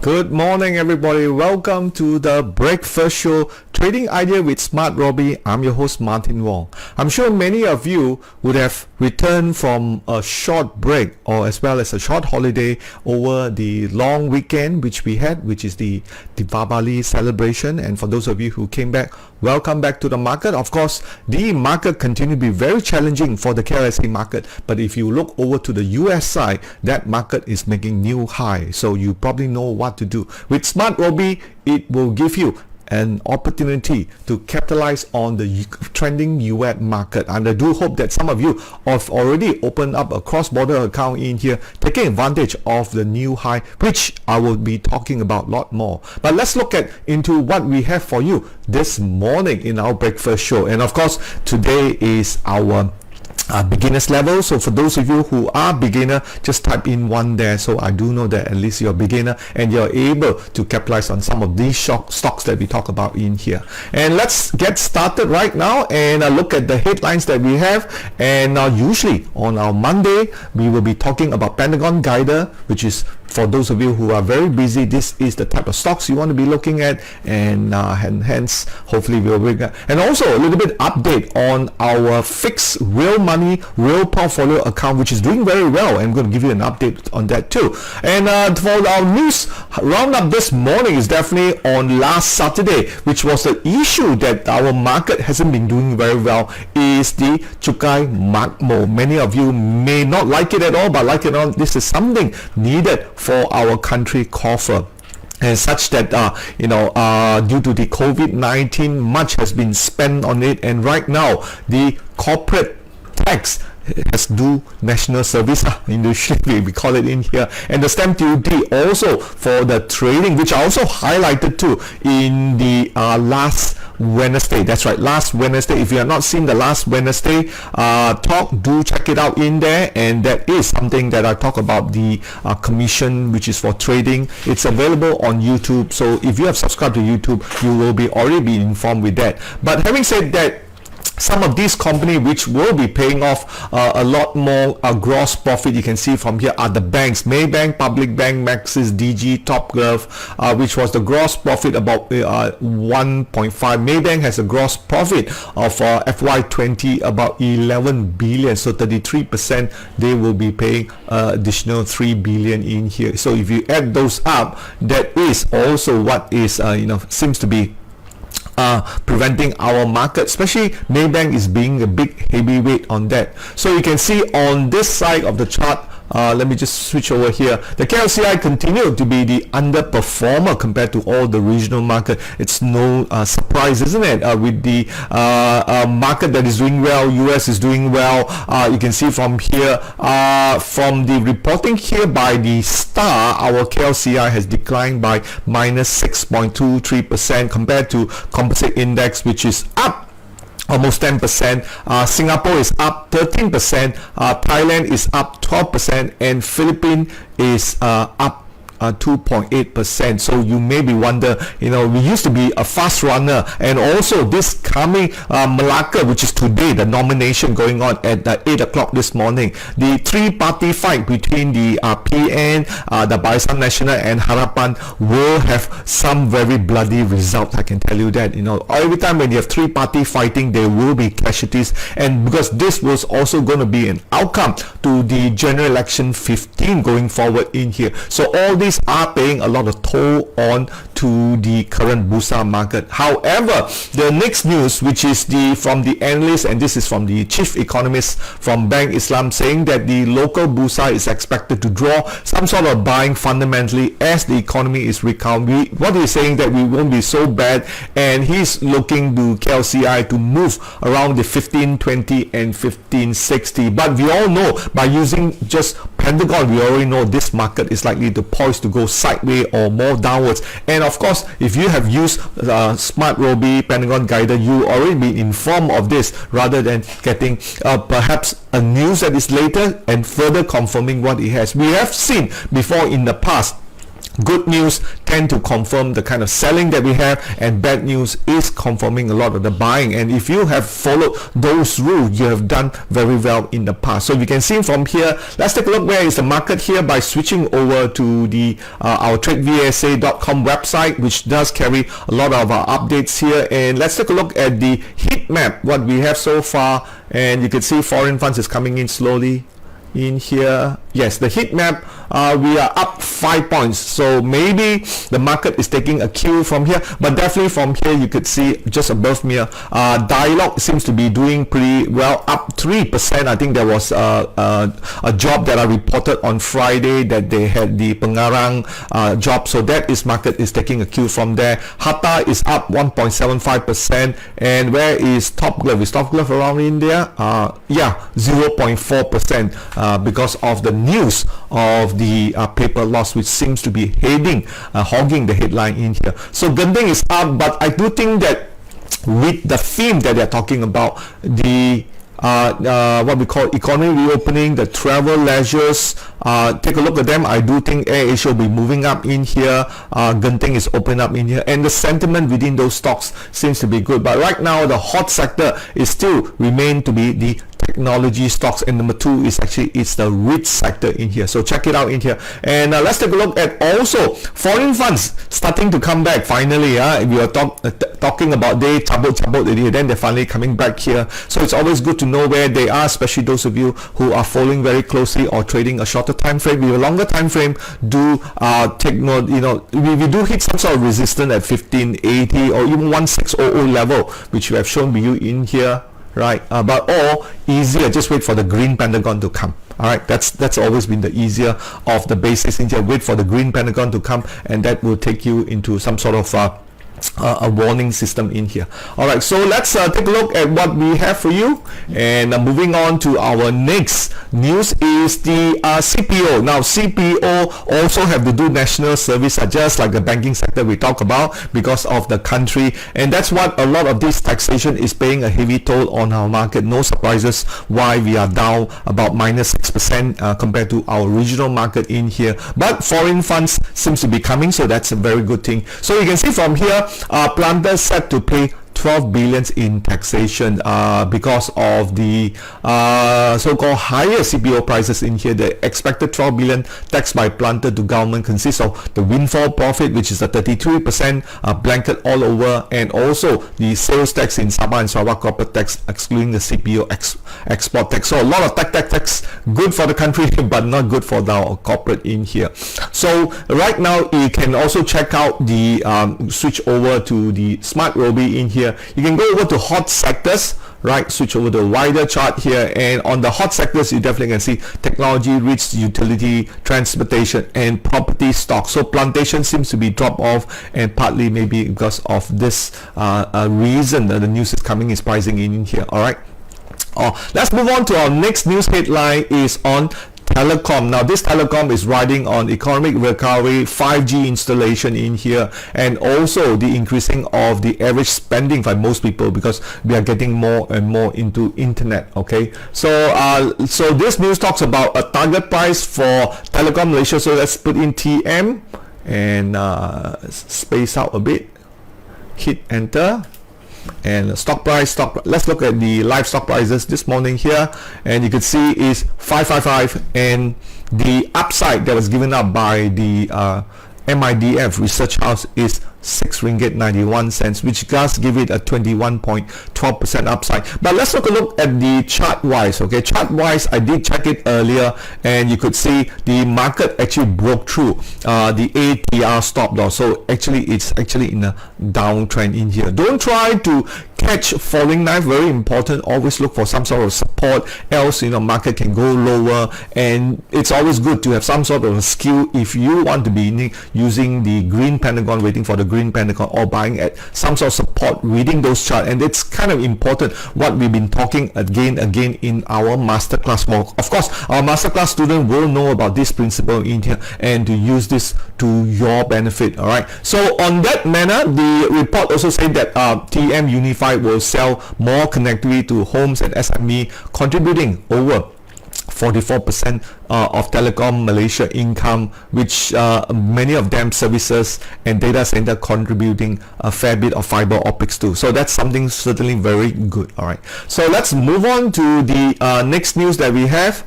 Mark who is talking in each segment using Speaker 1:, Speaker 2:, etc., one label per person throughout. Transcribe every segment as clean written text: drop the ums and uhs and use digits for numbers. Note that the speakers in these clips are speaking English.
Speaker 1: Good morning, everybody. Welcome to the Breakfast Show, Trading Idea with SMARTRobie. I'm your host, Martin Wong. I'm sure many of you would have returned from a short break or as well as a short holiday over the long weekend which we had, which is the Diwali celebration. And for those of you who came back, welcome back to the market. Of course, the market continued to be very challenging for the KLSE market. But if you look over to the US side, that market is making new high. So you probably know what to do. With SMARTRobie, it will give you an opportunity to capitalize on the trending US market, and I do hope that some of you have already opened up a cross-border account in here, taking advantage of the new high, which I will be talking about a lot more. But let's look into what we have for you this morning in our breakfast show. And of course, today is our beginners level. So for those of you who are beginner, just type in 1 there, so I do know that at least you're a beginner and you're able to capitalize on some of these stocks that we talk about in here. And let's get started right now and look at the headlines that we have. And usually on our Monday we will be talking about Pentagon Guider, which is, for those of you who are very busy, this is the type of stocks you want to be looking at, and hence hopefully we'll bring and also a little bit update on our fixed real money real portfolio account, which is doing very well. I'm going to give you an update on that too. And for our news roundup this morning is definitely on last Saturday, which was the issue that our market hasn't been doing very well, is the Cukai Makmur. Many of you may not like it at all, but like it or not, this is something needed for our country coffer. And such that due to the COVID-19, much has been spent on it, and right now the corporate tax has due national service industry, we call it in here, and the stamp duty also for the trading, which I also highlighted too in the last Wednesday. That's right, last Wednesday. If you have not seen the last Wednesday talk, do check it out in there. And that is something that I talk about, the commission, which is for trading. It's available on YouTube, so if you have subscribed to YouTube, you will be already be informed with that. But having said that, some of these companies which will be paying off a lot more gross profit, you can see from here, are the banks: Maybank, Public Bank, Maxis, DG, Topgolf, which was the gross profit about 1.5. Maybank has a gross profit of FY20 about 11 billion, so 33% they will be paying additional 3 billion in here. So if you add those up, that is also what is seems to be preventing our market, especially Maybank is being a big heavyweight on that. So you can see on this side of the chart, let me just switch over here, the KLCI continued to be the underperformer compared to all the regional market. It's no surprise, isn't it, with the market that is doing well. US is doing well. You can see from here, from the reporting here by the Star, our KLCI has declined by minus 6.23% compared to composite index, which is up almost 10%. Singapore is up 13%, Thailand is up 12%, and Philippines is up 2.8%. So you may be wonder, we used to be a fast runner, and also this coming Malacca, which is today, the nomination going on at 8 o'clock this morning, the three-party fight between the PN, the Barisan Nasional, and Harapan will have some very bloody result. I can tell you that. Every time when you have three-party fighting, there will be casualties, and because this was also going to be an outcome to the general election 15 going forward in here. So all these are paying a lot of toll on to the current Bursa market. However, the next news, which is from the analyst, and this is from the chief economist from Bank Islam, saying that the local Bursa is expected to draw some sort of buying fundamentally as the economy is recovering. What he's saying that we won't be so bad, and he's looking to KLCI to move around the 1520 and 1560. But we all know, by using just Pentagon, we already know this market is likely to poise to go sideways or more downwards. And of course, if you have used SMARTRobie Pentagon Guider, you already been informed of this, rather than getting perhaps a news that is later and further confirming what it has. We have seen before in the past good news tend to confirm the kind of selling that we have, and bad news is confirming a lot of the buying. And if you have followed those rules, you have done very well in the past. So we can see from here, let's take a look where is the market here by switching over to the our tradevsa.com website, which does carry a lot of our updates here. And let's take a look at the heat map, what we have so far, and you can see foreign funds is coming in slowly in here. Yes, the heat map, we are up 5 points, so maybe the market is taking a cue from here, but definitely from here you could see just above me, Dialog seems to be doing pretty well, up 3%. I think there was a job that I reported on Friday that they had the Pengarang job, so that is market is taking a cue from there. Hatta is up 1.75%, and where is Top Glove? Is Top Glove around in there? Yeah, 0.4%, because of the news of the paper loss, which seems to be hogging the headline in here. So Genting is up, but I do think that with the theme that they're talking about, the what we call economy reopening, the travel leisures, take a look at them. I do think AirAsia will be moving up in here, Genting is open up in here, and the sentiment within those stocks seems to be good. But right now the hot sector is still remain to be the technology stocks, and number 2 is actually the REIT sector in here. So check it out in here. And let's take a look at also foreign funds starting to come back finally. We are talking about they cabut then they're finally coming back here. So it's always good to know where they are, especially those of you who are following very closely or trading a shorter time frame. With a longer time frame, do take note, we do hit some sort of resistance at 1580 or even 1600 level, which we have shown you in here, right? But all easier, just wait for the green pentagon to come. All right, that's always been the easier of the basics in here. Wait for the green pentagon to come, and that will take you into some sort of a warning system in here. All right, so let's take a look at what we have for you, and moving on to our next news is the CPO. Now CPO also have to do national service, just like the banking sector we talk about, because of the country, and that's what a lot of this taxation is paying a heavy toll on our market. No surprises why we are down about -6% compared to our regional market in here, but foreign funds seems to be coming, so that's a very good thing. So you can see from here, Planters set to pay 12 billion in taxation because of the so-called higher CPO prices in here. The expected 12 billion tax by Planter to government consists of the windfall profit, which is a 33% blanket all over, and also the sales tax in Sabah and Sarawak, corporate tax excluding the CPO export tax. So a lot of tax, good for the country but not good for the corporate in here. So right now you can also check out the switch over to the SMARTRobie in here. You can go over to hot sectors, right? Switch over to a wider chart here, and on the hot sectors you definitely can see technology, REITs, utility, transportation, and property stocks. So plantation seems to be drop off, and partly maybe because of this reason that the news is coming is pricing in here. All right, let's move on to our next news headline is on Telecom. Now this Telecom is riding on economic recovery, 5G installation in here, and also the increasing of the average spending by most people, because we are getting more and more into internet. Okay, so so this news talks about a target price for Telecom Malaysia. So let's put in TM and space out a bit, hit enter. And stock price, let's look at the live stock prices this morning here, and you can see is 555, and the upside that was given up by the MIDF research house is 6 ringgit 91 cents, which does give it a 21.12% upside. But let's take a look at the chart wise. Okay, chart wise, I did check it earlier, and you could see the market actually broke through the ATR stop loss. So actually it's actually in a downtrend in here. Don't try to catch falling knife, very important. Always look for some sort of support, else market can go lower, and it's always good to have some sort of a skill if you want to be using the green pentagon, waiting for the green pentagon, or buying at some sort of support, reading those charts. And it's kind of important what we've been talking again in our masterclass. Well, of course our masterclass student will know about this principle in here and to use this to your benefit. All right, so on that manner, the report also said that TM Unified will sell more connectivity to homes and SME, contributing over 44% of Telecom Malaysia income, which many of them services and data center contributing a fair bit of fiber optics too. So that's something certainly very good. All right, so let's move on to the next news that we have.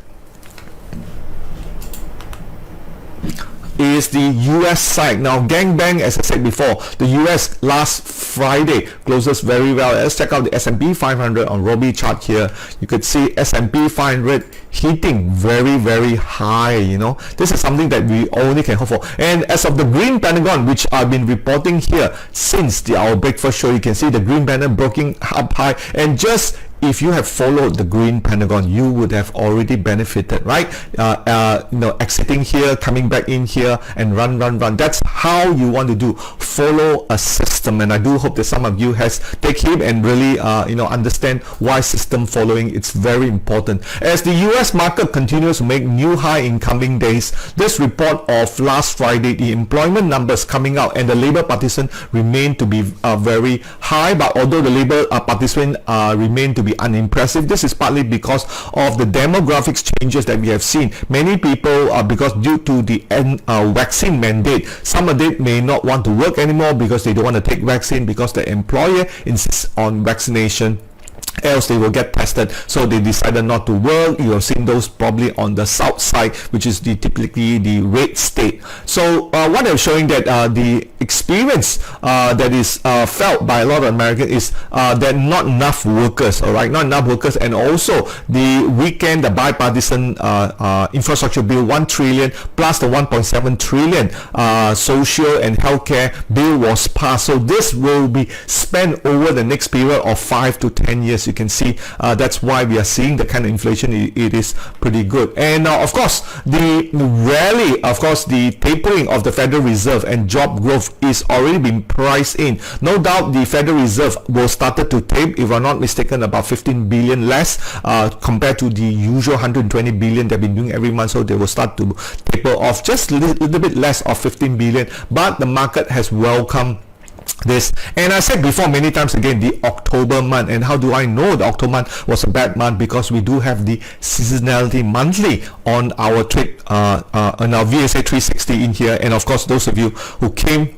Speaker 1: Is the US side. Now gangbang, as I said before, the US last Friday closes very well. Let's check out the S&P 500 on Robie chart here. You could see S&P 500 hitting very high. You know, this is something that we only can hope for. And as of the green Pentagon, which I've been reporting here since our breakfast show, you can see the green banner broken up high, and just if you have followed the green Pentagon, you would have already benefited, right? Exiting here, coming back in here, and run. That's how you want to do. Follow a system, and I do hope that some of you has take heed and really, understand why system following. It's very important. As the U.S. market continues to make new high in coming days, this report of last Friday, the employment numbers coming out, and the labor participant remain to be very high. But although the labor participant remain to be unimpressive, this is partly because of the demographics changes that we have seen. Many people, because due to the vaccine mandate, some of them may not want to work anymore because they don't want to take vaccine because the employer insists on vaccination, else they will get tested, so they decided not to work. You have seen those probably on the south side, which is typically the red state. So what I'm showing that the experience that is felt by a lot of Americans is that not enough workers, all right, not enough workers. And also the bipartisan infrastructure bill, 1 trillion plus the 1.7 trillion social and healthcare bill was passed. So this will be spent over the next period of 5 to 10 years. You can see that's why we are seeing the kind of inflation. It is pretty good. And of course the rally, of course the tapering of the Federal Reserve and job growth is already been priced in. No doubt the Federal Reserve will start to tape, if I'm not mistaken, about 15 billion less compared to the usual 120 billion they've been doing every month. So they will start to taper off just a little bit less of 15 billion, but the market has welcomed this. And I said before many times again, the October month. And how do I know the October month was a bad month? Because we do have the seasonality monthly on our trade on our VSA 360 in here. And of course those of you who came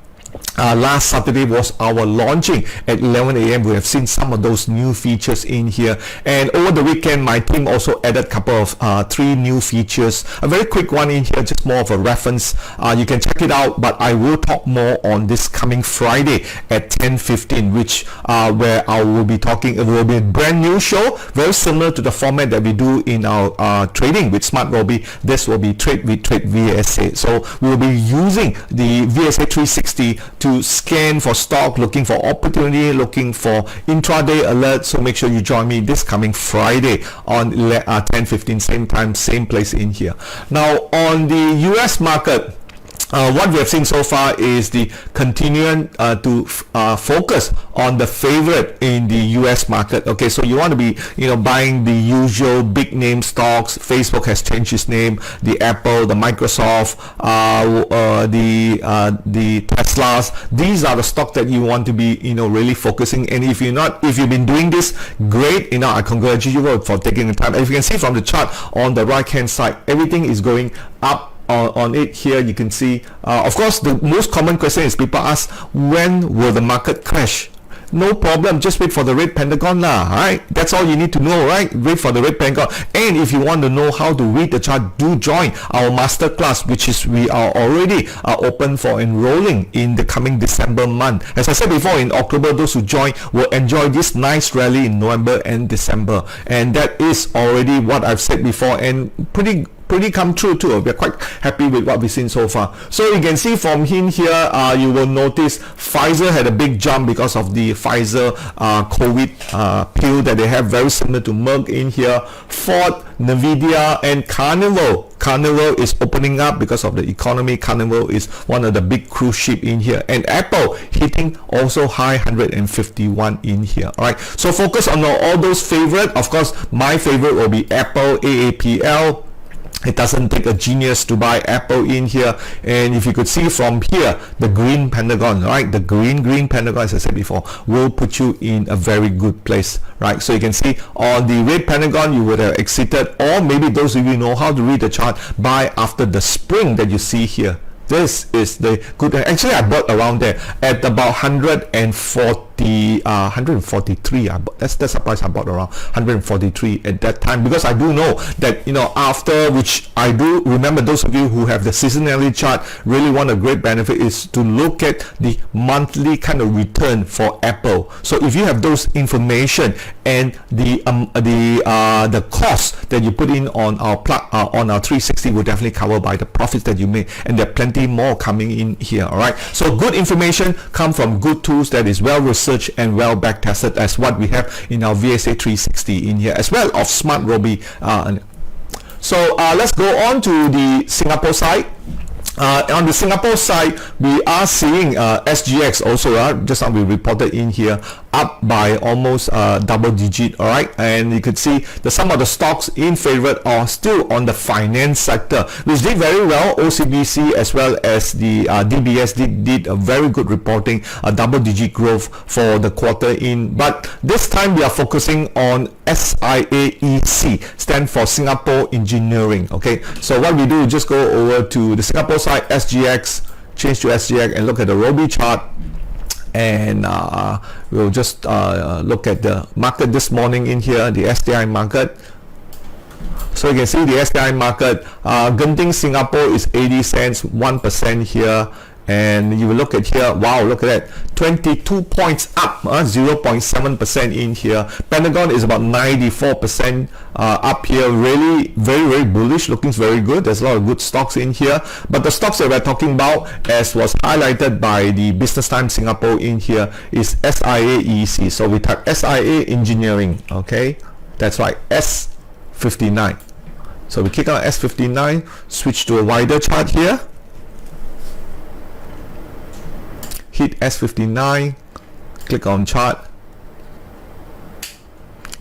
Speaker 1: last Saturday was our launching at 11 a.m. We have seen some of those new features in here, and over the weekend my team also added a couple of 3 new features. A very quick one in here, just more of a reference. You can check it out, but I will talk more on this coming Friday at 10:15, which where I will be talking. It will be a brand new show, very similar to the format that we do in our trading with SMARTRobie. This will be Trade with Trade VSA. So we will be using the VSA 360 to scan for stock, looking for opportunity, looking for intraday alerts. So make sure you join me this coming Friday on 10:15, same time, same place in here. Now on the US market, what we have seen so far is the continuing to focus on the favorite in the US market. Okay, so you want to be buying the usual big name stocks. Facebook has changed its name, the Apple, the Microsoft, the Teslas. These are the stocks that you want to be really focusing. And if you've been doing this, great. I congratulate you for taking the time. As you can see from the chart on the right hand side, everything is going up. On it here you can see, of course the most common question is people ask, when will the market crash? No problem, just wait for the red Pentagon lah, right? That's all you need to know, right? Wait for the red Pentagon. And if you want to know how to read the chart, do join our masterclass, which is we are already open for enrolling in the coming December month. As I said before, in October, those who join will enjoy this nice rally in November and December, and that is already what I've said before, and pretty come true too. We're quite happy with what we've seen so far. So you can see from in here, you will notice Pfizer had a big jump because of the Pfizer COVID pill that they have, very similar to Merck in here. Ford, Nvidia, and Carnival. Carnival is opening up because of the economy. Carnival is one of the big cruise ship in here. And Apple hitting also high 151 in here. All right, so focus on all those favorite. Of course, my favorite will be Apple, AAPL. It doesn't take a genius to buy Apple in here. And if you could see from here, the green Pentagon, right? The green Pentagon, as I said before, will put you in a very good place, right? So you can see on the red Pentagon, you would have exited, or maybe those of you know how to read the chart, buy after the spring that you see here. This is the good. Actually, I bought around there at about 143. That's the price I bought, around 143 at that time, because I do know that, you know, after, which I do remember, those of you who have the seasonality chart really want a great benefit is to look at the monthly kind of return for Apple. So if you have those information and the cost that you put in on our on our 360 will definitely cover by the profits that you made, and there are plenty more coming in here. All right, so good information come from good tools that is well researched and well back tested, as what we have in our VSA 360 in here, as well of SMARTRobie. So let's go on to the Singapore side. On the Singapore side, we are seeing SGX also, just now we reported in here, up by almost double digit. All right, and you could see that some of the stocks in favorite are still on the finance sector, which did very well. OCBC as well as the DBS did a very good reporting, a double digit growth for the quarter in. But this time we are focusing on SIAEC, stand for Singapore Engineering. Okay, so what we do, just go over to the Singapore side, SGX, change to SGX, and look at the Robie chart. And we'll just look at the market this morning in here, the STI market. So you can see the STI market, Genting Singapore is 80 cents, 1% here. And you will look at here, wow, look at that, 22 points up, 0.7% in here. Pentagon is about 94% up here, really very bullish, looking very good. There's a lot of good stocks in here, but the stocks that we're talking about, as was highlighted by the Business Times Singapore in here, is SIAEC. So we type SIA Engineering, okay, that's right, S59. So we click on S59, switch to a wider chart here, hit S59, click on chart,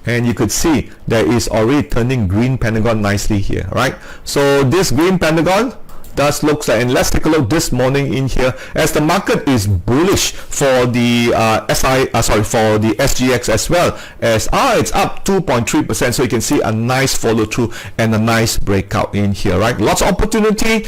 Speaker 1: and you could see there is already turning green Pentagon nicely here, right? So this green Pentagon does looks like, and let's take a look this morning in here, as the market is bullish for the for the SGX, as well as it's up 2.3%. so you can see a nice follow through and a nice breakout in here, right? Lots of opportunity,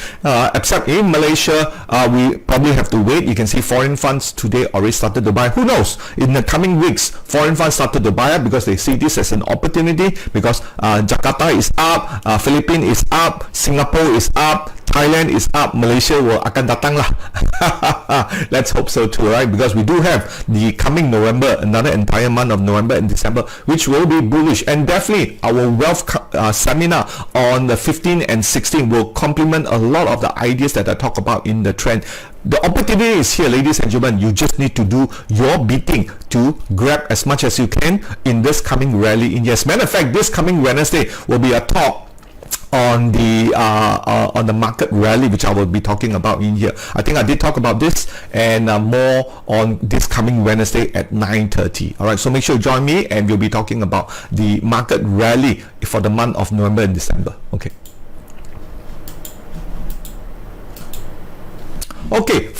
Speaker 1: except in Malaysia, we probably have to wait. You can see foreign funds today already started to buy. Who knows, in the coming weeks foreign funds started to buy up because they see this as an opportunity, because Jakarta is up, Philippines is up, Singapore is up, Thailand is up, Malaysia will akan datang lah. Let's hope so too, right? Because we do have the coming November, another entire month of November and December, which will be bullish. And definitely our wealth seminar on the 15 and 16 will complement a lot of the ideas that I talk about in the trend. The opportunity is here, ladies and gentlemen. You just need to do your bidding to grab as much as you can in this coming rally. In yes, matter of fact, this coming Wednesday will be a talk on the market rally, which I will be talking about in here. I think I did talk about this and more on this coming Wednesday at 9:30. All right, so make sure you join me, and we'll be talking about the market rally for the month of November and December. Okay,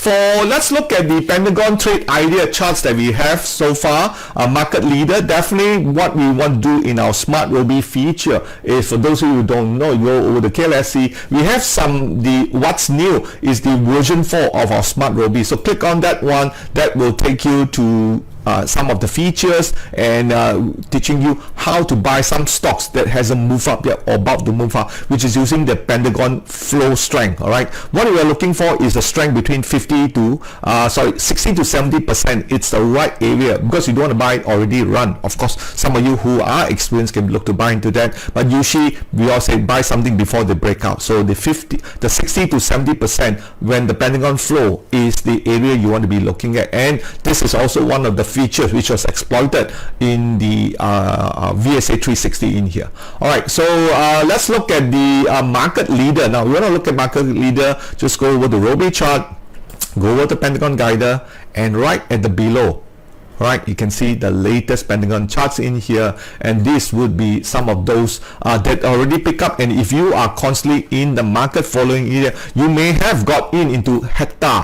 Speaker 1: let's look at the Pentagon Trade Idea charts that we have so far. Market leader, definitely what we want to do in our SMARTRobie feature is, for those of you who don't know, you go over the KLSE, we have what's new is the version 4 of our SMARTRobie. So click on that one, that will take you to some of the features and teaching you how to buy some stocks that hasn't moved up yet or about to move up, which is using the Pentagon flow strength. All right, what we are looking for is the strength between 60 to 70%. It's the right area, because you don't want to buy it already run. Of course, some of you who are experienced can look to buy into that, but usually we all say buy something before the breakout. So the 60 to 70% when the Pentagon flow is the area you want to be looking at, and this is also one of the features which was exploited in the VSA 360 in here. All right, so let's look at the market leader. Now we want to look at market leader. Just go over the Robie chart, go over the Pentagon Guider, and right at the below, Alright, you can see the latest Pentagon charts in here, and this would be some of those that already pick up. And if you are constantly in the market following it, you may have got into Hector,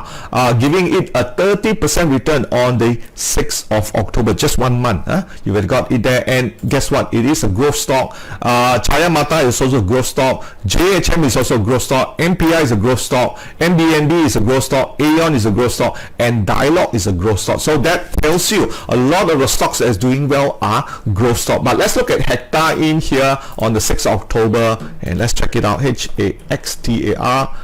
Speaker 1: giving it a 30% return on the 6th of October, just 1 month. You have got it there, and guess what? It is a growth stock. Chaya Mata is also a growth stock. JHM is also a growth stock. MPI is a growth stock. MBNB is a growth stock. Aeon is a growth stock, and Dialog is a growth stock. So that tells you a lot of the stocks that is doing well are growth stock. But let's look at Hector in here on the 6th of October, and let's check it out. HAXTAR,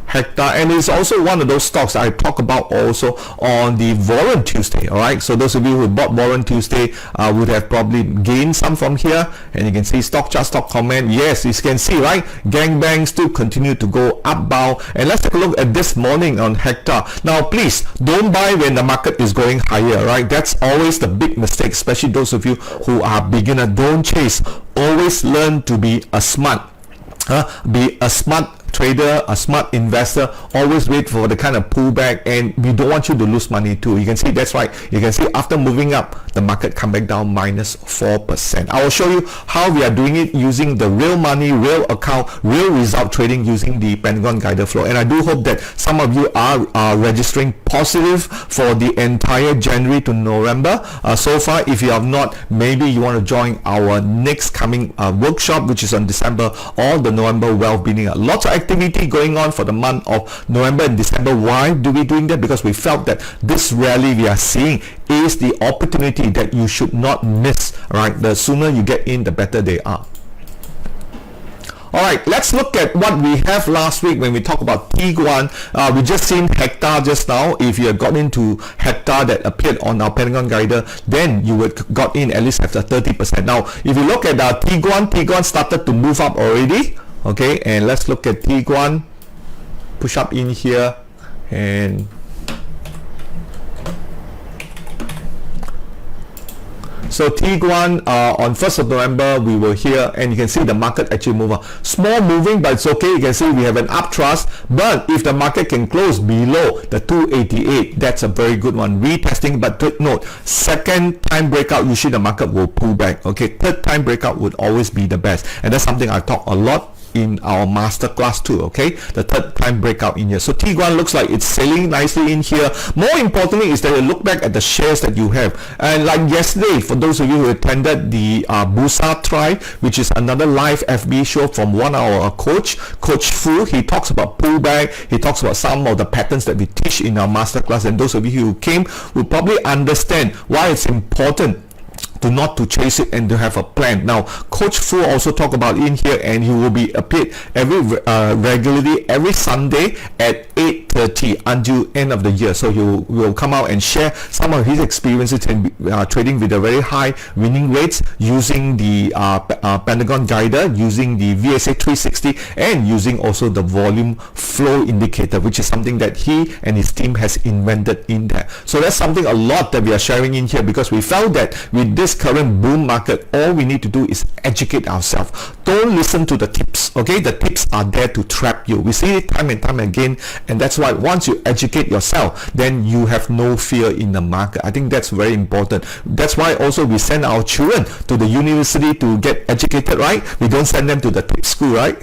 Speaker 1: Hector, and it's also one of those stocks I talk about also on the Warren Tuesday. Alright, so those of you who bought Warren Tuesday would have probably gained some from here, and you can see stock chart, stock comment. Yes, you can see, right, gangbang still continue to go upbound. And let's take a look at this morning on Hector. Now please don't buy when the market is going higher, right? That's always the big mistake, especially those of you who are beginner. Don't chase, always learn to be a smart trader, a smart investor. Always wait for the kind of pullback, and we don't want you to lose money too. You can see, that's right, you can see after moving up, the market come back down -4%. I will show you how we are doing it using the real money, real account, real result trading using the Pentagon Guider flow. And I do hope that some of you are registering positive for the entire January to November. So far, if you have not, maybe you want to join our next coming workshop, which is on December, or the November Wealth Building. Lots of activity going on for the month of November and December. Why do we doing that? Because we felt that this rally we are seeing is the opportunity that you should not miss. Right, the sooner you get in, the better they are. Alright, let's look at what we have last week when we talk about Tiguan. We just seen Hector just now. If you had got into Hector that appeared on our Pentagon Guider, then you would got in at least at the 30%. Now, if you look at Tiguan started to move up already. Okay, and let's look at Tiguan. Push up in here, and so Tiguan on 1st of November we were here, and you can see the market actually move up. Small moving, but it's okay. You can see we have an upthrust, but if the market can close below the 288, that's a very good one. Retesting, but take note, second time breakout, usually the market will pull back. Okay, third time breakout would always be the best, and that's something I talk a lot in our master class too. Okay, the third time breakout in here. So Tiguan looks like it's selling nicely in here. More importantly is that you look back at the shares that you have, and like yesterday, for those of you who attended the Bursa Tribe, which is another live FB show from one of our coach Fu, he talks about pullback, he talks about some of the patterns that we teach in our master class, and those of you who came will probably understand why it's important to not to chase it and to have a plan. Now, Coach Fu also talk about in here, and he will be appeared regularly every Sunday at 8:30 until end of the year. So he will come out and share some of his experiences in trading with a very high winning rates using the Pentagon Guider, using the VSA 360, and using also the volume flow indicator, which is something that he and his team has invented in there. So that's something a lot that we are sharing in here, because we felt that with this current boom market, all we need to do is educate ourselves. Don't listen to the tips. Okay, the tips are there to trap you. We see it time and time again, and that's why once you educate yourself, then you have no fear in the market. I think that's very important. That's why also we send our children to the university to get educated, right? We don't send them to the tip school, right?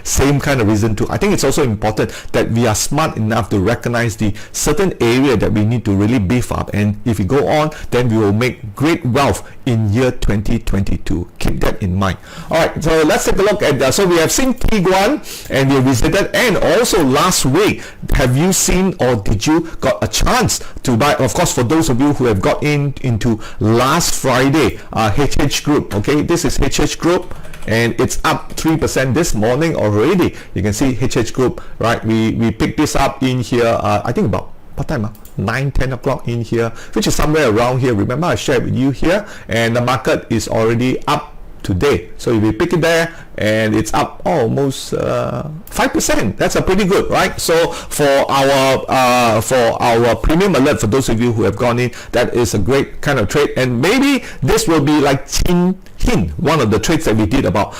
Speaker 1: Same kind of reason too. I think it's also important that we are smart enough to recognize the certain area that we need to really beef up, and if we go on, then we will make great wealth in year 2022. Keep that in mind. Alright, so let's take a look at so we have seen Tiguan, and we visited, and also last week, have you seen, or did you got a chance to buy, of course, for those of you who have got into last Friday, HH Group. Okay, this is HH Group, and it's up 3% this morning already. You can see HH Group, right? We picked this up in here, I think about what time? 9-10 o'clock in here, which is somewhere around here. Remember, I shared with you here, and the market is already up today. So if we pick it there, and it's up almost 5%. That's a pretty good, right? So for our premium alert, for those of you who have gone in, that is a great kind of trade. And maybe this will be like Chin Hin, one of the trades that we did about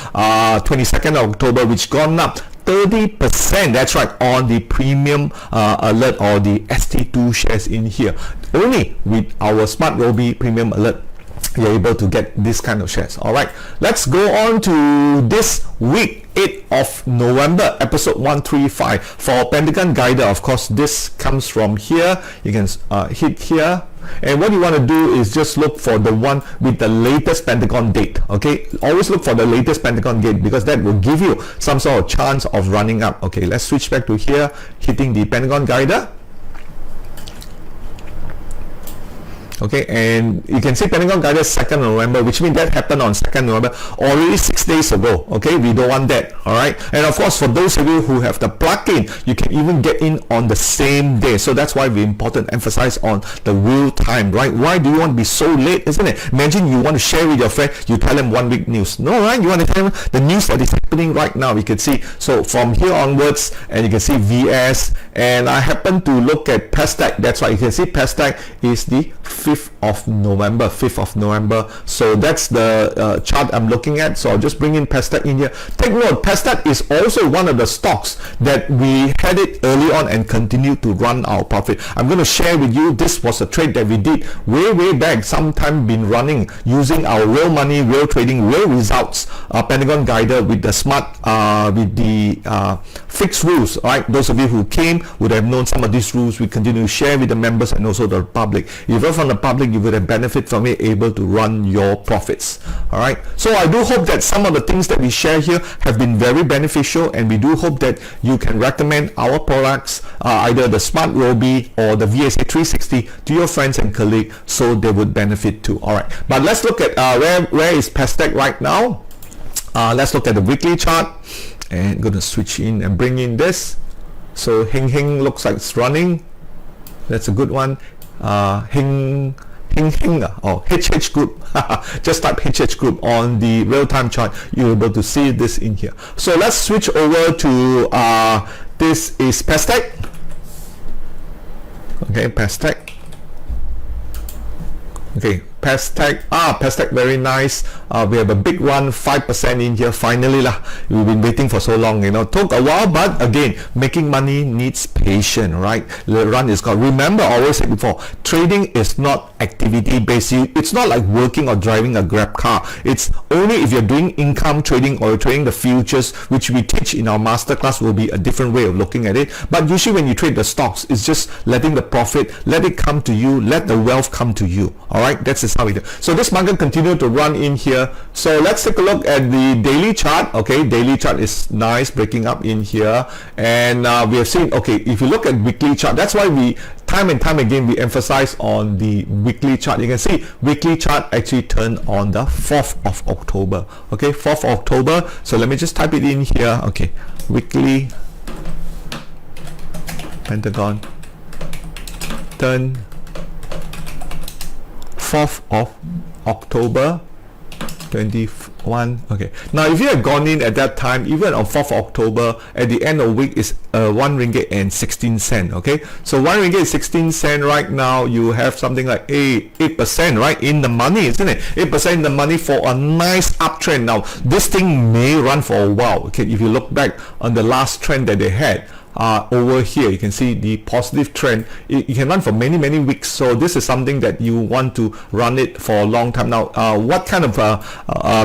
Speaker 1: 22nd of October, which gone up 30%, that's right, on the premium alert or the ST2 shares in here. Only with our SMARTRobie premium alert you're able to get this kind of shares. All right, let's go on to this week, 8th of November, episode 135 for Pentagon Guider. Of course, this comes from here. You can hit here, and what you want to do is just look for the one with the latest Pentagon date. Okay, always look for the latest Pentagon date, because that will give you some sort of chance of running up. Okay, let's switch back to here, hitting the Pentagon Guider. Okay, and you can see Pentagon Guider 2nd November, which means that happened on 2nd November, already 6 days ago. Okay, we don't want that. All right, and of course, for those of you who have the plug-in, you can even get in on the same day. So that's why we important emphasize on the real time, right? Why do you want to be so late, isn't it? Imagine you want to share with your friend, you tell them 1 week news. No, right? You want to tell them the news that is happening right now. You can see, so from here onwards, and you can see VS, and I happen to look at PESTAG. That's why you can see PESTAG is the 5th of November. So that's the chart I'm looking at. So I'll just bring in PESTAG in here. Take note, PESTAG is also one of the stocks that we had it early on and continue to run our profit. I'm going to share with you, this was a trade that we did way back, sometime been running using our real money, real trading, real results, Pentagon Guider with the with the fixed rules. Right, those of you who came would have known some of these rules. We continue to share with the members and also the public. If you're from the public, you would have benefit from it, able to run your profits. All right, so I do hope that some of the things that we share here have been very beneficial, and we do hope that you can recommend our products, either the SMARTRobie or the VSA 360, to your friends and colleagues, so they would benefit too. All right, but let's look at where is PESTAG right now. Let's look at the weekly chart, and I'm going to switch in and bring in this. So Hing looks like it's running. That's a good one. Hing or HH group. Just type HH group on the real-time chart. You're able to see this in here. So let's switch over to this is PESTAG. Okay, PESTAG. Okay, PESTAG, very nice. We have a big run, 5% in here finally lah. We've been waiting for so long, you know, took a while, but again, making money needs patience, right? The run is called, remember, I always said before, trading is not activity based. It's not like working or driving a grab car. It's only if you're doing income trading or trading the futures, which we teach in our masterclass, will be a different way of looking at it. But usually when you trade the stocks, it's just letting the profit, let it come to you, let the wealth come to you. All right, that's how we do. So this market continued to run in here. So let's take a look at the daily chart. Okay, daily chart is nice, breaking up in here, and we have seen, okay, if you look at weekly chart, that's why we time and time again we emphasize on the weekly chart. You can see weekly chart actually turned on the 4th of October. Okay, 4th of October. So let me just type it in here. Okay, weekly Pentagon turn 4th of October 21. Okay, now if you had gone in at that time, even on 4th of October, at the end of the week is 1 ringgit and 16 cent. Okay, so 1 ringgit 16 cent right now, you have something like 8% right in the money, isn't it? 8% in the money for a nice uptrend. Now this thing may run for a while. Okay, if you look back on the last trend that they had, over here you can see the positive trend. It can run for many weeks, so this is something that you want to run it for a long time. Now what kind of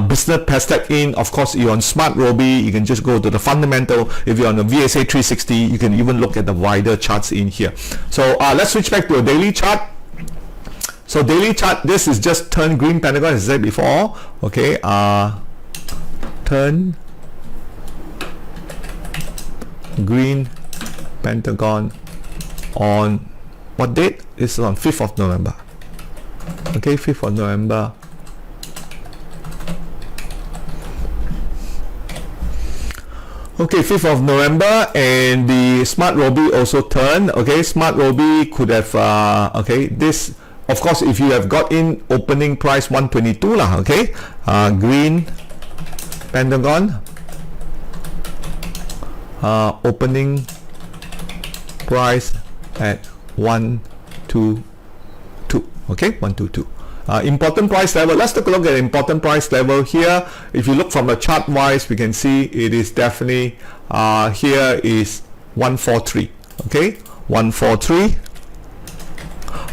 Speaker 1: business PESTAG in? Of course, you're on SMARTRobie, you can just go to the fundamental. If you're on the VSA 360, you can even look at the wider charts in here. So let's switch back to a daily chart. So daily chart, this is just turn green Pentagon, as I said before. Okay, turn green Pentagon on what date? It's on 5th of November. Okay, 5th of November. Okay, 5th of November, and the SMARTRobie also turned. Okay, SMARTRobie could have okay, this, of course, if you have got in opening price 122 lah. Okay, green Pentagon, opening price at 122. Okay, 122. Important price level. Let's take a look at important price level here. If you look from the chart wise, we can see it is definitely here is 143. Okay, 143.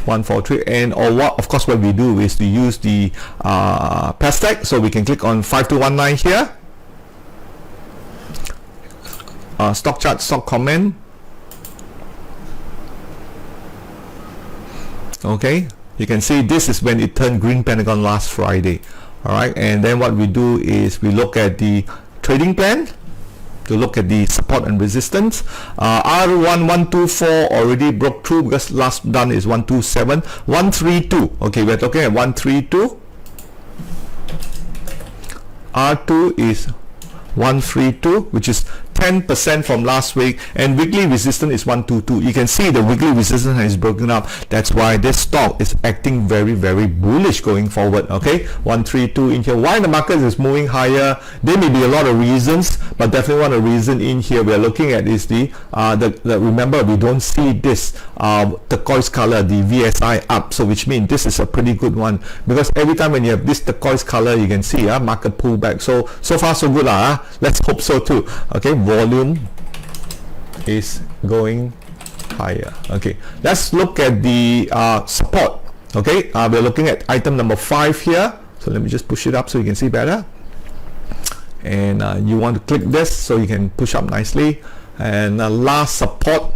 Speaker 1: 143, and or what of course what we do is to use the hashtag, so we can click on 5219 here, stock chart, stock comment. Okay, you can see this is when it turned green Pentagon last Friday. All right, and then what we do is we look at the trading plan to look at the support and resistance. R1124 already broke through because last done is 127. 132. Okay, we're looking at 132. R2 is 132, which is 10% from last week, and weekly resistance is 122. You can see the weekly resistance is broken up. That's why this stock is acting very, very bullish going forward. Okay, 132 in here. Why the market is moving higher? There may be a lot of reasons, but definitely one of the reason in here we are looking at is the remember, we don't see this turquoise color, the VSI up, so which means this is a pretty good one, because every time when you have this turquoise color, you can see market pullback. So far so good. Let's hope so too. Okay, volume is going higher. Okay, let's look at the support. Okay, we're looking at item number 5 here, so let me just push it up so you can see better, and you want to click this so you can push up nicely. And last support,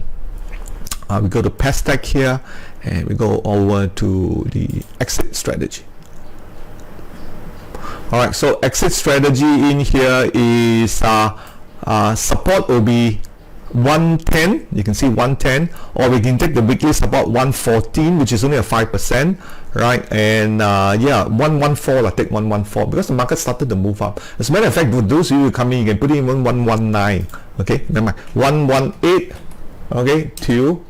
Speaker 1: we go to hashtag here, and we go over to the exit strategy. Alright, so exit strategy in here is support will be 110. You can see 110, or we can take the weekly support 114, which is only a 5%, right? And yeah, 114. I take 114 because the market started to move up. As a matter of fact, for those of you coming, you can put in 119. Okay, never mind. 118. Okay, to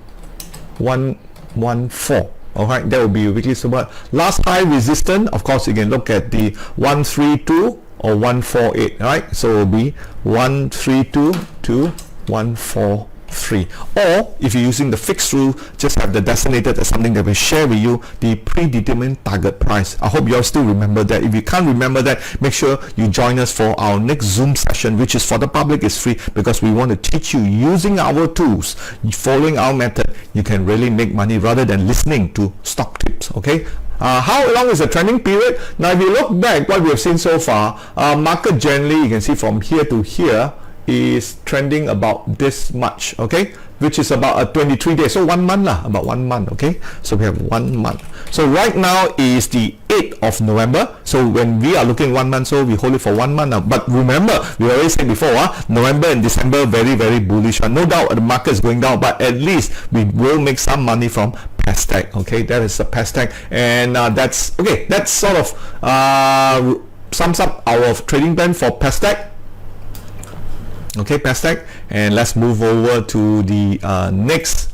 Speaker 1: 114. Alright, that will be your weekly support. Last high resistance, of course, you can look at the 132 or 148. Alright, so it will be 132 to 143. Or if you're using the fixed rule, just have the designated as something that we share with you, the predetermined target price. I hope you all still remember that. If you can't remember that, make sure you join us for our next Zoom session, which is for the public, is free, because we want to teach you using our tools, following our method. You can really make money rather than listening to stock tips. Okay, how long is the trending period? Now if you look back what we have seen so far, market generally, you can see from here to here is trending about this much, okay, which is about a 23 days, so 1 month lah, about 1 month. Okay, so we have 1 month. So right now is the 8th of November, so when we are looking 1 month, so we hold it for 1 month now. But remember, we already said before, November and December very, very bullish. No doubt the market is going down, but at least we will make some money from hashtag. Okay, that is the hashtag, and that's okay. That sort of sums up our trading plan for hashtag. Okay, hashtag, and let's move over to the next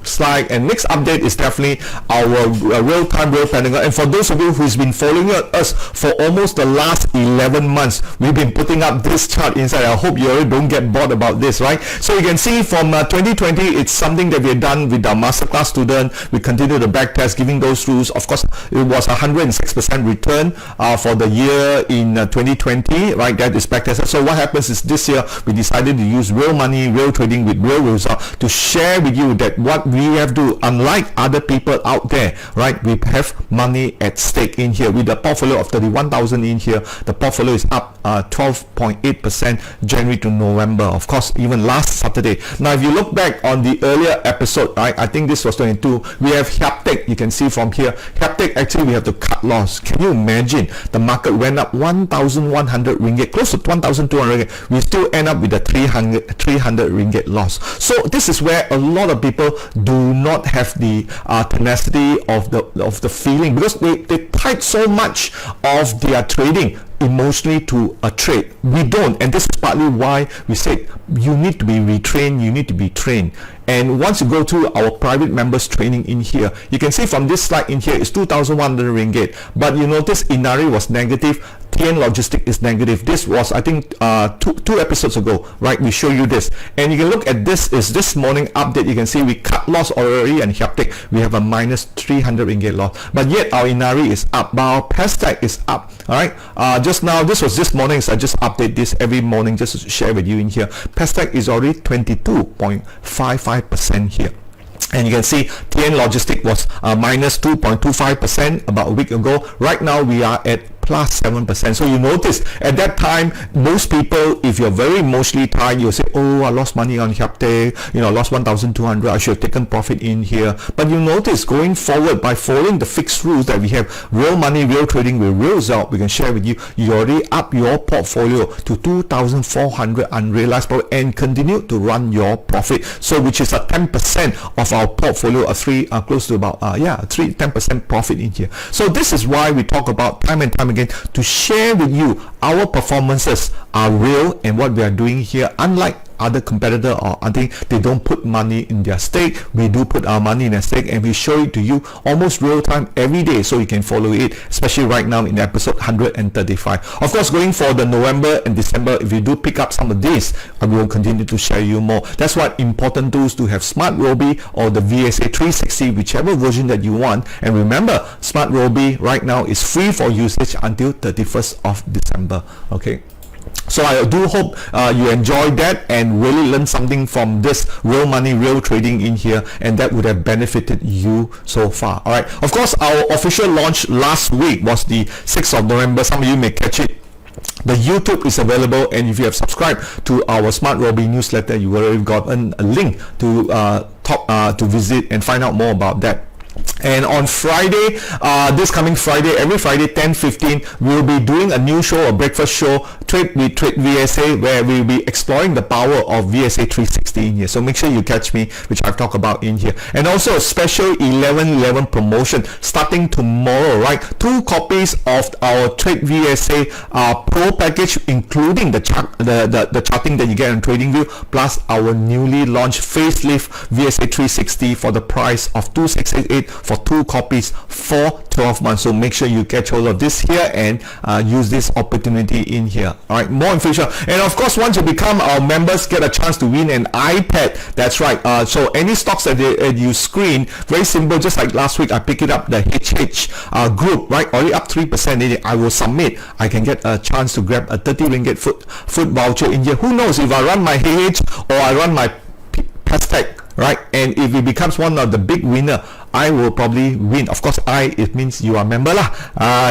Speaker 1: slide. And next update is definitely our real-time real Pentagon. And for those of you who's been following us for almost the last 11 months, we've been putting up this chart inside. I hope you already don't get bored about this, right? So you can see from 2020, it's something that we've done with our masterclass student. We continue the back test, giving those rules. Of course, it was 106% return for the year in 2020, right? That is back test. So what happens is this year we decided to use real money, real trading with real results to share with you that what we have to, unlike other people out there, right? We have money at stake in here with a portfolio of 31,000 in here. The portfolio is up 12.8% January to November. Of course, even last Saturday. Now, if you look back on the earlier episode, right? I think this was 22. We have Haptek. You can see from here, Haptek actually we have to cut loss. Can you imagine? The market went up 1,100 ringgit, close to 1,200 ringgit. We still end up with a 300 ringgit loss. So this is where a lot of people do not have the tenacity of the feeling, because they tied so much of their trading emotionally to a trade. We don't, and this is partly why we say you need to be retrained, you need to be trained. And once you go to our private members training in here, you can see from this slide in here is 2,100 ringgit. But you notice Inari was negative, TN Logistic is negative. This was, I think, two episodes ago, right? We show you this, and you can look at this is this morning update. You can see we cut loss already, and Hyaptic we have a minus 300 ringgit loss, but yet our Inari is up, but our Pestech is up. All right, just now, this was this morning, so I just update this every morning just to share with you in here. Pestech is already 22.55% here. And you can see TN Logistic was minus 2.25% about a week ago. Right now we are at plus 7%. So you notice at that time, most people, if you're very emotionally tired, you'll say, oh, I lost money on Hyaptic, you know, I lost 1,200, I should have taken profit in here. But you notice going forward, by following the fixed rules that we have, real money, real trading with real result, we can share with you, you already up your portfolio to 2,400 unrealized profit and continue to run your profit. So which is a 10% of our portfolio, close to about 10% profit in here. So this is why we talk about time and time again to share with you our performances are real and what we are doing here, unlike other competitor, or I think they don't put money in their stake. We do put our money in a stake, and we show it to you almost real time every day, so you can follow it, especially right now in episode 135. Of course, going for the November and December, if you do pick up some of these, I will continue to share you more. That's why important tools to have SMARTRobie or the VSA 360, whichever version that you want. And remember, SMARTRobie right now is free for usage until 31st of December. Okay. So I do hope you enjoyed that and really learned something from this real money, real trading in here, and that would have benefited you so far. All right. Of course, our official launch last week was the 6th of November. Some of you may catch it. The YouTube is available, and if you have subscribed to our SMARTRobie newsletter, you will have gotten a link to to visit and find out more about that. And on Friday, this coming Friday, every Friday 10:15, we'll be doing a new show, a breakfast show, Trade VSA, where we'll be exploring the power of VSA 360 in here. So make sure you catch me, which I've talked about in here. And also a special 11/11 promotion starting tomorrow, right? 2 copies of our Trade VSA Pro package, including the charting that you get on TradingView, plus our newly launched facelift VSA 360 for the price of 2,688 for 2 copies for 12 months. So make sure you catch hold of this here and use this opportunity in here. All right, more information. And of course, once you become our members, get a chance to win an iPad. That's right. So any stocks that you screen, very simple, just like last week, I pick it up, the HH group, right? Already up 3%. I will submit. I can get a chance to grab a 30 ringgit food voucher in here. Who knows, if I run my HH or I run my Pestech, right? And if it becomes one of the big winner, I will probably win. Of course, it means you are a member lah.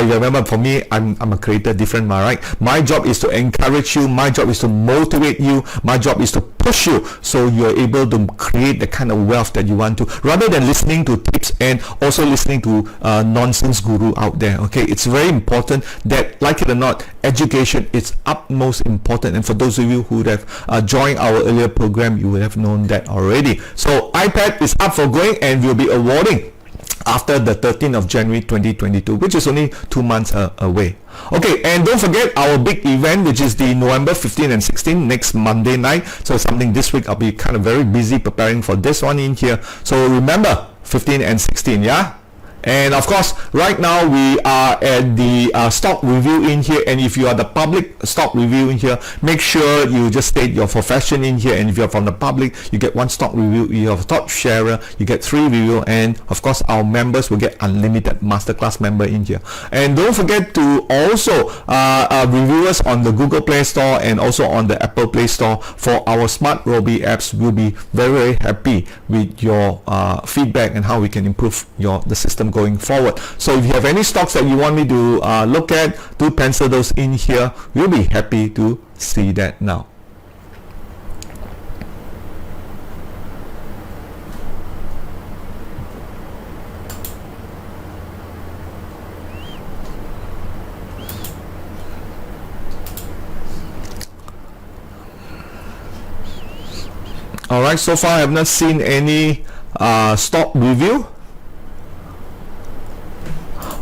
Speaker 1: You remember, for me, I'm a creator, different, right? My job is to encourage you. My job is to motivate you. My job is to push you so you're able to create the kind of wealth that you want to, rather than listening to tips and also listening to nonsense guru out there. Okay, it's very important that, like it or not, education is utmost important. And for those of you who would have joined our earlier program, you would have known that already. So iPad is up for going, and we'll be awarding after the 13th of January 2022, which is only 2 months away. Okay, and don't forget our big event, which is the November 15 and 16, next Monday night. So something this week, I'll be kind of very busy preparing for this one in here. So remember, 15 and 16, yeah? And of course, right now we are at the stock review in here, and if you are the public stock review in here, make sure you just state your profession in here. And if you're from the public, you get 1 stock review. You have a top sharer, you get 3 review, and of course our members will get unlimited masterclass member in here. And don't forget to also review us on the Google Play Store and also on the Apple Play Store for our SMARTRobie apps. We'll be very, very happy with your feedback and how we can improve the system going forward. So if you have any stocks that you want me to look at, do pencil those in here. We'll be happy to see that now. Alright, so far I have not seen any stock review.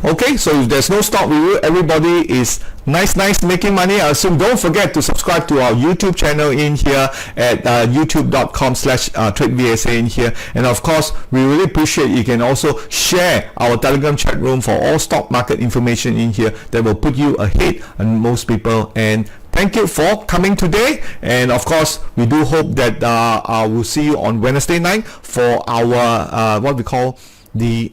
Speaker 1: Okay, so if there's no stock review, everybody is nice making money, I assume. Don't forget to subscribe to our YouTube channel in here at youtube.com/tradevsa in here. And of course, we really appreciate you can also share our Telegram chat room for all stock market information in here that will put you ahead on most people. And thank you for coming today, and of course we do hope that we'll see you on Wednesday night for our what we call the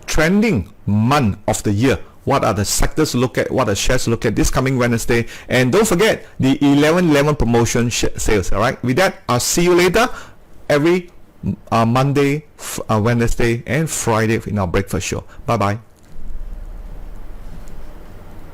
Speaker 1: trending month of the year. What are the sectors to look at, what are shares to look at this coming Wednesday. And don't forget the 11/11 promotion sales. Alright, with that, I'll see you later every Monday, Wednesday and Friday in our breakfast show. Bye bye.